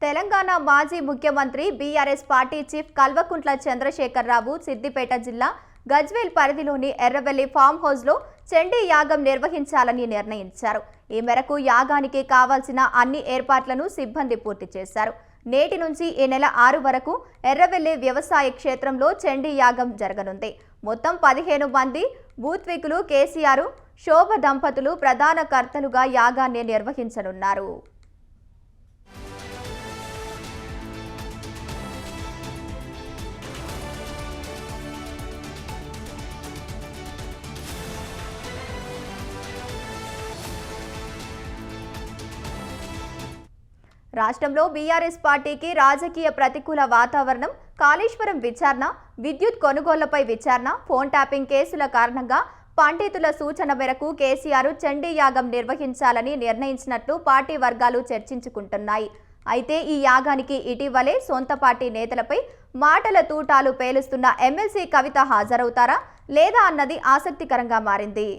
తెలంగాణ మాజీ ముఖ్యమంత్రి BRS party chief Kalvakuntla Chandrashekar Rao Siddipet జిల్లా గజ్వేల్ పరిధిలోని ఎర్రవెల్లి ఫామ్ హౌస్లో చండీ యాగం నిర్వహించాలని నిర్ణయించారు. ఈ మేరకు యాగానికి కావాల్సిన అన్ని ఏర్పాట్లను సిబ్బంది పూర్తి చేశారు. నేటి నుంచి ఈ నెల 6 వరకు ఎర్రవెల్లి వ్యవసాయ క్షేత్రంలో చండీ యాగం జరగనుంది. మొత్తం 15 మంది బూత్వికులు కేసీఆర్, శోభ దంపతులు ప్రధాన కర్తలుగా యాగాన్ని నిర్వహించనున్నారు. రాష్ట్రంలో బీఆర్ఎస్ పార్టీకి రాజకీయ ప్రతికూల వాతావరణం, కాళేశ్వరం విచారణ, విద్యుత్ కొనుగోళ్లపై విచారణ, ఫోన్ ట్యాపింగ్ కేసుల కారణంగా పండితుల సూచన మేరకు కేసీఆర్ చండీ యాగం నిర్వహించాలని నిర్ణయించినట్లు పార్టీ వర్గాలు చర్చించుకుంటున్నాయి. అయితే ఈ యాగానికి ఇటీవలే సొంత పార్టీ నేతలపై మాటల తూటాలు పేలుస్తున్న ఎమ్మెల్సీ కవిత హాజరవుతారా లేదా అన్నది ఆసక్తికరంగా మారింది.